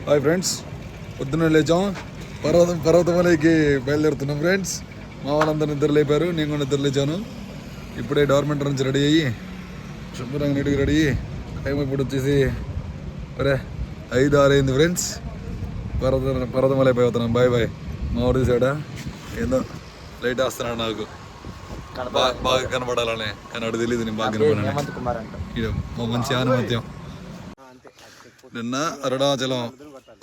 Hi friends, పొద్దున్న లేచాం. పర్వతమలైకి బయలుదేరుతున్నాం friends. మా వాళ్ళందరూ నిద్ర లేపారు, నేను కూడా నిద్ర లేచాను. ఇప్పుడే గవర్నమెంట్ నుంచి రెడీ అయ్యి శుభ్రంగా నీటికి రెడీ అయ్యి టైం ఇప్పుడు వచ్చేసి 5-6 అయింది ఫ్రెండ్స్. పర్వతమలై పోతున్నాం. Bye bye. మా ఊరు తీసాడా ఏందో లైట్ వేస్తున్నాడు, నాకు బాగా కనపడాలని, కానీ అడు తెలియదు నేను బాగా కనపడాలని. మంచి ఆనుమత్యం. నిన్న అరుణాచలం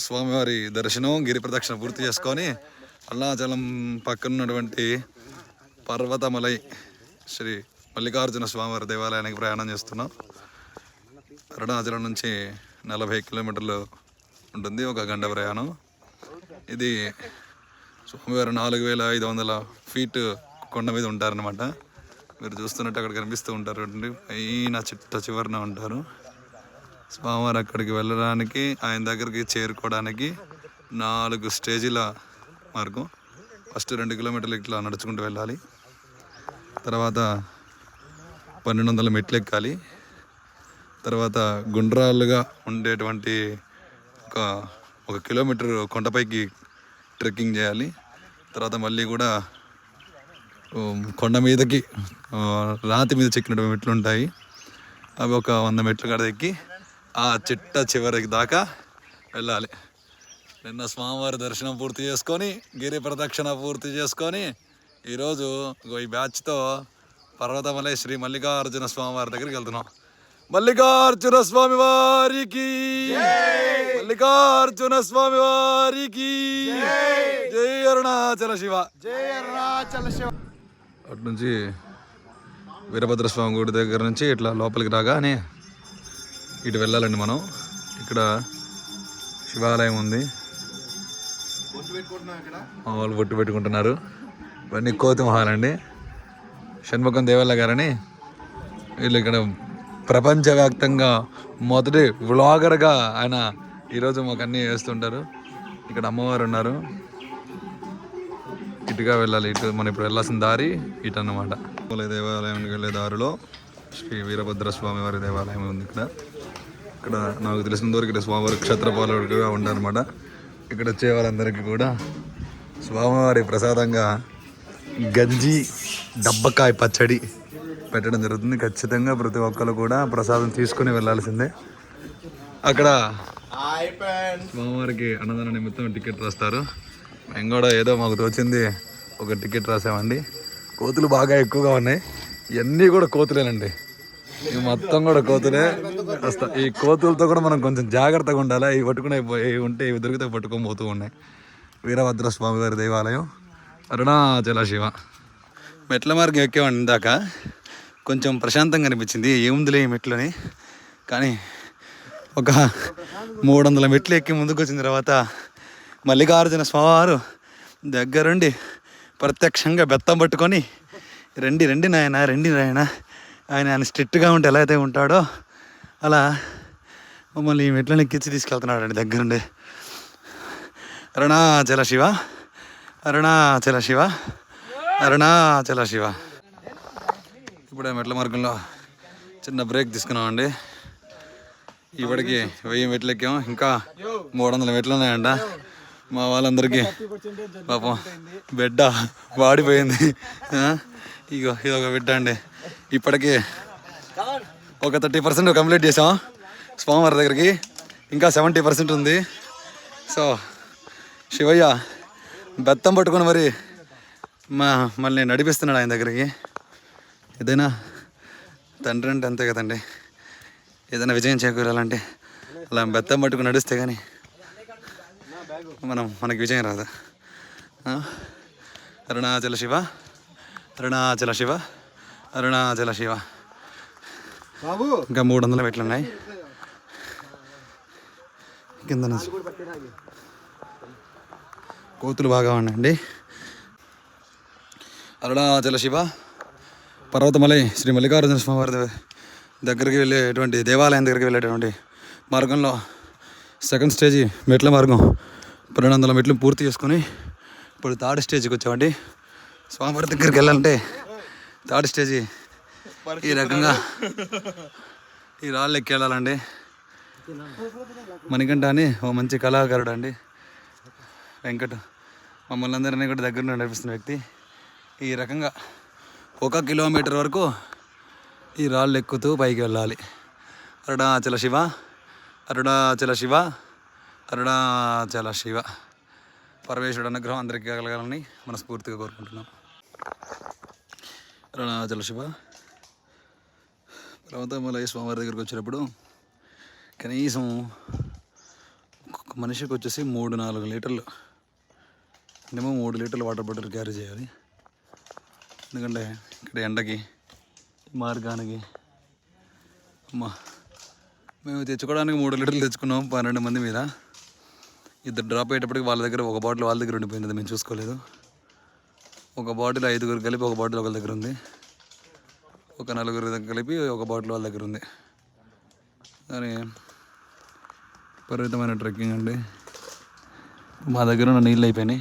స్వామివారి దర్శనం, గిరి ప్రదక్షిణ పూర్తి చేసుకొని అరుణాచలం పక్కన ఉన్నటువంటి పర్వతమలై శ్రీ మల్లికార్జున స్వామివారి దేవాలయానికి ప్రయాణం చేస్తున్నాం. అరుణాచలం నుంచి 40 కిలోమీటర్లు ఉంటుంది, ఒక గంట ప్రయాణం. ఇది స్వామివారు 4500 ఫీట్ కొండ మీద ఉంటారనమాట. మీరు చూస్తున్నట్టు అక్కడ కనిపిస్తూ ఉంటారు, పైన చివరన ఉంటారు. స్వామివారు అక్కడికి వెళ్ళడానికి, ఆయన దగ్గరికి చేరుకోవడానికి 4 స్టేజీల మార్గం. ఫస్ట్ 2 కిలోమీటర్లు ఇట్లా నడుచుకుంటూ వెళ్ళాలి. తర్వాత 1200 మెట్లు ఎక్కాలి. తర్వాత గుండ్రాలుగా ఉండేటువంటి ఒక కిలోమీటర్ కొండపైకి ట్రెక్కింగ్ చేయాలి. తర్వాత మళ్ళీ కూడా కొండ మీదకి రాతి మీద చెక్కినటువంటి మెట్లు ఉంటాయి, అవి ఒక 100 మెట్లు కడ ఎక్కి ఆ చివరికి దాకా వెళ్ళాలి. నిన్న స్వామివారి దర్శనం పూర్తి చేసుకొని, గిరి ప్రదక్షిణ పూర్తి చేసుకొని, ఈరోజు ఈ బ్యాచ్తో పర్వతమలై శ్రీ మల్లికార్జున స్వామివారి దగ్గరికి వెళ్తున్నాం. మల్లికార్జున స్వామి వారికి, మల్లికార్జున స్వామి వారికి జై అరుణాచల శివ, జై అరుణాచల శివ. అటు నుంచి వీరభద్రస్వామి గుడి దగ్గర నుంచి ఇట్లా లోపలికి రాగానే ఇటు వెళ్ళాలండి మనం. ఇక్కడ శివాలయం ఉంది, మా వాళ్ళు బొట్టు పెట్టుకుంటున్నారు. ఇవన్నీ కోతి మొహాలండి. షణ్ముఖం దేవల్ల గారని వీళ్ళు ఇక్కడ ప్రపంచవ్యాప్తంగా మొదటి వ్లాగర్గా ఆయన ఈరోజు మాకు అన్నీ వేస్తుంటారు. ఇక్కడ అమ్మవారు ఉన్నారు. ఇటుగా వెళ్ళాలి, ఇటు మనం ఇప్పుడు వెళ్ళాల్సిన దారి ఇటు అన్నమాట. దేవాలయానికి వెళ్ళే దారిలో శ్రీ వీరభద్ర స్వామి వారి దేవాలయం ఉంది. ఇక్కడ నాకు తెలిసినంత వరకు ఇక్కడ స్వామివారి క్షేత్రపాలకుడుగా ఉంటారనమాట. ఇక్కడ వచ్చే వాళ్ళందరికీ కూడా స్వామివారి ప్రసాదంగా గంజి, డబ్బకాయ పచ్చడి పెట్టడం జరుగుతుంది. ఖచ్చితంగా ప్రతి ఒక్కరు కూడా ప్రసాదం తీసుకుని వెళ్ళాల్సిందే. అక్కడ స్వామివారికి అన్నదాన నిమిత్తం టికెట్ రాస్తారు. మేము కూడా ఏదో మాకు తోచింది ఒక టికెట్ రాసామండి. కోతులు బాగా ఎక్కువగా ఉన్నాయి, ఇవన్నీ కూడా కోతులేనండి, ఇవి మొత్తం కూడా కోతులే వస్తా. ఈ కోతులతో కూడా మనం కొంచెం జాగ్రత్తగా ఉండాలి. ఇవి పట్టుకునే ఉంటే ఇవి దొరికితే పట్టుకొని పోతూ ఉన్నాయి. వీరభద్ర స్వామి వారి దేవాలయం, అరుణాచల శివ. మెట్ల మార్గం ఎక్కేవాడిని ఇందాక, కొంచెం ప్రశాంతంగా అనిపించింది. ఏముందిలే ఈ మెట్లని, కానీ ఒక 300 మెట్లు ఎక్కి ముందుకు వచ్చిన తర్వాత మల్లికార్జున స్వామివారు దగ్గరుండి ప్రత్యక్షంగా బెత్తం పట్టుకొని రండి నాయన, రండి నాయన, ఆయన స్ట్రిక్ట్గా ఉంటే ఎలా అయితే ఉంటాడో అలా మమ్మల్ని ఈ మెట్లను ఎక్కించి తీసుకెళ్తున్నాడు అండి దగ్గరుండి. అరుణాచల శివ, అరుణాచల శివ, అరుణాచల శివ. ఇప్పుడే మెట్ల మార్గంలో చిన్న బ్రేక్ తీసుకున్నామండి. ఇప్పటికి 1000 మెట్లు ఎక్కాము, ఇంకా 300 మెట్లు ఉన్నాయంట. మా వాళ్ళందరికీ పాపం బిడ్డ వాడిపోయింది. ఇగో ఇదొక బిడ్డ అండి. ఇప్పటికీ ఒక 30% కంప్లీట్ చేసాం స్వామివారి దగ్గరికి, ఇంకా 70% ఉంది. సో శివయ్య బెత్తం పట్టుకొని మరి మళ్ళీ నడిపిస్తున్నాడు ఆయన దగ్గరికి. ఏదైనా తండ్రి అంటే అంతే కదండి, ఏదైనా విజయం చేకూరాలంటే అలా బెత్తం పట్టుకుని నడిస్తే కానీ మనకి విజయం రాదు. అరుణాచల శివ, అరుణాచల శివ, అరుణాచల శివ. ఇంకా 300 మెట్లు ఉన్నాయి కింద. కోతులు బాగా ఉన్నాయండి. అరుణాచల శివ, పర్వతమలై శ్రీ మల్లికార్జున స్వామివారి దగ్గరికి వెళ్ళేటువంటి దేవాలయం దగ్గరికి వెళ్ళేటువంటి మార్గంలో 2nd స్టేజీ మెట్ల మార్గం 1200 మెట్లు పూర్తి చేసుకొని ఇప్పుడు 3rd స్టేజ్కి వచ్చామండి. స్వామివారి దగ్గరికి వెళ్ళాలంటే 3rd స్టేజీ ఈ రకంగా ఈ రాళ్ళు ఎక్కి వెళ్ళాలండి. మణికంఠ అని ఓ మంచి కళాకారుడు అండి వెంకట్. మమ్మల్ని అందరినీ కూడా దగ్గర నుండి నడిపిస్తున్న వ్యక్తి. ఈ రకంగా 1 కిలోమీటర్ వరకు ఈ రాళ్ళు ఎక్కుతూ పైకి వెళ్ళాలి. అరుణాచల శివ, అరుణాచల శివ, అరుణాచల శివ. పరమేశ్వరుడు అనుగ్రహం అందరికీ కలగాలని మనస్ఫూర్తిగా కోరుకుంటున్నాం. అరుణాచల శివ. పర్వతమలై స్వామివారి దగ్గరికి వచ్చినప్పుడు కనీసం ఒక్కొక్క మనిషికి వచ్చేసి 3-4 లీటర్లు, మినిమం 3 లీటర్లు వాటర్ బాటిల్ క్యారీ చేయాలి. ఎందుకంటే ఇక్కడ ఎండకి మార్గానికి అమ్మా మేము తెచ్చుకోవడానికి 3 లీటర్లు తెచ్చుకున్నాం 12 మంది మీద. 2 డ్రాప్ అయ్యేటప్పటికి వాళ్ళ దగ్గర ఒక బాటిల్ వాళ్ళ దగ్గర ఉండిపోయింది, మేము చూసుకోలేదు. ఒక బాటిల్ 5 కలిపి ఒక బాటిల్ ఒకరి దగ్గర ఉంది, ఒక 4 దగ్గర కలిపి ఒక బాటిల్ వాళ్ళ దగ్గర ఉంది. కానీ విపరీతమైన ట్రెక్కింగ్ అండి. మా దగ్గర ఉన్న నీళ్ళు అయిపోయినాయి.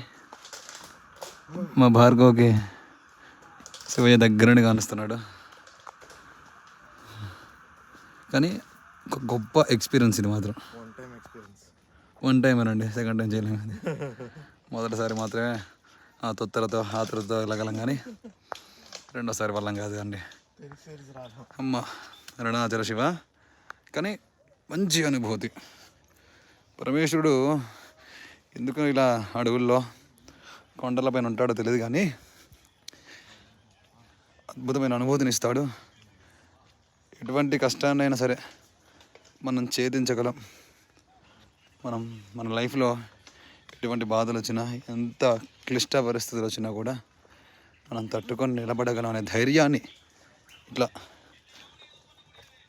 మా భార్గవ్కి శివయ్య దగ్గరని కానిస్తున్నాడు. కానీ ఒక గొప్ప ఎక్స్పీరియన్స్ ఇది మాత్రం. వన్ టైం అనండి, సెకండ్ టైం చేయలేము. మొదటిసారి మాత్రమే ఆ తొత్తలతో ఆతులతో వెళ్ళగలం, కానీ రెండోసారి వాళ్ళం కాదు అండి. అమ్మ అరుణాచల శివ. కానీ మంచి అనుభూతి. పరమేశ్వరుడు ఎందుకు ఇలా అడవుల్లో కొండలపైన ఉంటాడో తెలియదు, కానీ అద్భుతమైన అనుభూతిని ఇస్తాడు. ఎటువంటి కష్టాన్నైనా సరే మనం ఛేదించగలం. మన లైఫ్లో ఎటువంటి బాధలు వచ్చినా, ఎంత క్లిష్ట పరిస్థితులు వచ్చినా కూడా మనం తట్టుకొని నిలబడగలం అనే ధైర్యాన్ని ఇట్లా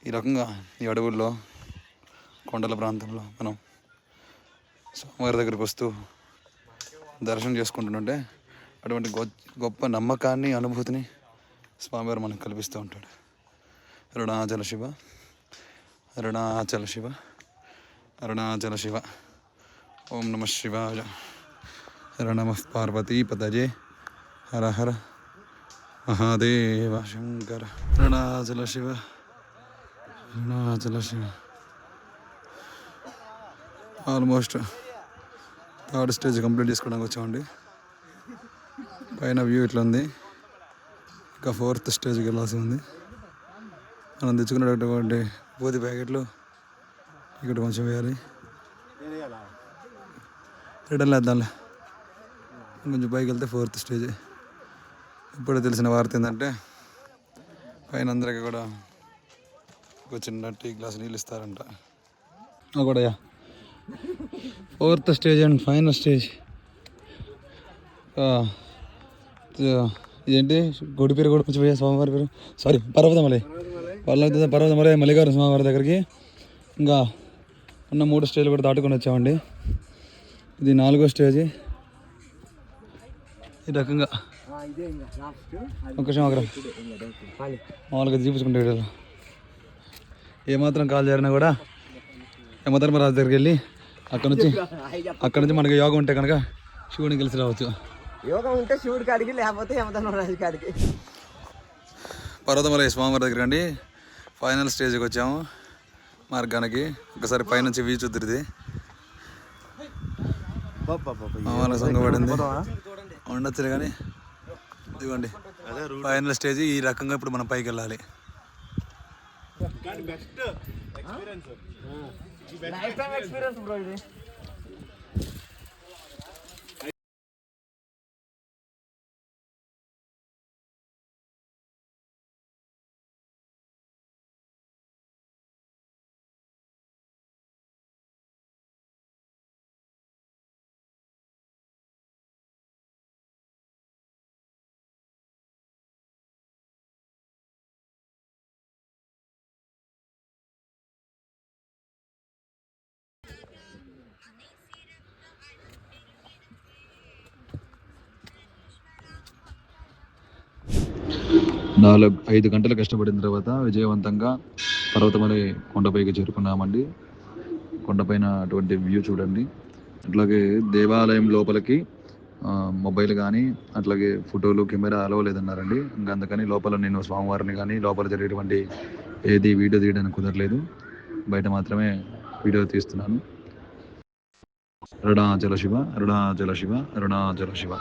ఈ రకంగా ఈ అడవుల్లో కొండల ప్రాంతంలో మనం స్వామివారి దగ్గరికి వస్తూ దర్శనం చేసుకుంటుంటే అటువంటి గొప్ప నమ్మకాన్ని, అనుభూతిని స్వామివారు మనకు కల్పిస్తూ ఉంటాడు. అరుణాచల శివ, అరుణాచల శివ, అరుణాచల శివ. ఓం నమః శివాయ. హర నమః పార్వతీపతయే. Hara Hara Mahadeva Shankara. Arunachala Shiva, Arunachala Shiva. Almost 3rd stage complete చేసుకోవడానికి వచ్చామండి. పైన వ్యూ ఇట్లా ఉంది. ఇంకా 4th స్టేజ్కి వెళ్ళాల్సి ఉంది. మనం తెచ్చుకున్నటువంటి పూతి ప్యాకెట్లు ఇక్కడ కొంచెం వేయాలి. రిటర్న్ వేద్దాంలే. కొంచెం పైకి వెళ్తే 4th స్టేజ్. ఇప్పుడే తెలిసిన వార్త ఏంటంటే పైన అందరికీ కూడా ఒక చిన్న టీ గ్లాస్ నీళ్ళు ఇస్తారంట. కూడా 4th stage and final stage. ఇదేంటి గుడి పేరు కూడా కొంచెం స్వామివారి పేరు, సారీ పర్వతమలై. వాళ్ళైతే పర్వతమలై మల్లికార్జున స్వామివారి దగ్గరికి ఇంకా ఉన్న 3 స్టేజ్లు కూడా దాటుకొని వచ్చామండి. ఇది 4వ స్టేజ్. ఈ రకంగా ఒక మామూలుగా చూపించుకుంటే ఏమాత్రం కాల్ చేరినా కూడా యమధర్మరాజు దగ్గరికి వెళ్ళి అక్కడ నుంచి మనకి యోగం ఉంటే కనుక శివుడిని కలిసి రావచ్చు. యోగం ఉంటే శివుడి కాడికి, లేకపోతే యమధర్మరాజు కాడికి. పర్వతమలై స్వామివారి దగ్గర అండి ఫైనల్ స్టేజ్కి వచ్చాము. మార్గానికి ఒకసారి పైనుంచి వ్యూ చూద్దరిది మామూలుగా సొంగపడింది ఉండొచ్చు, కానీ ఇదిగోండి ఫైనల్ స్టేజ్. ఈ రకంగా ఇప్పుడు మనం పైకి వెళ్ళాలి. నాలుగు 5 గంటలు కష్టపడిన తర్వాత విజయవంతంగా పర్వతమలై కొండపైకి చేరుకున్నామండి. కొండపైన అటువంటి వ్యూ చూడండి. అట్లాగే దేవాలయం లోపలికి మొబైల్ కానీ అట్లాగే ఫోటోలు కెమెరా అలవ్ లేదన్నారండి. ఇంకా అందుకని లోపల నేను స్వామివారిని కానీ లోపల జరిగేటువంటి ఏది వీడియో తీయడానికి కుదరలేదు. బయట మాత్రమే వీడియో తీస్తున్నాను. అరుణాచల శివ, అరుణాచల శివ, అరుణాచల శివ.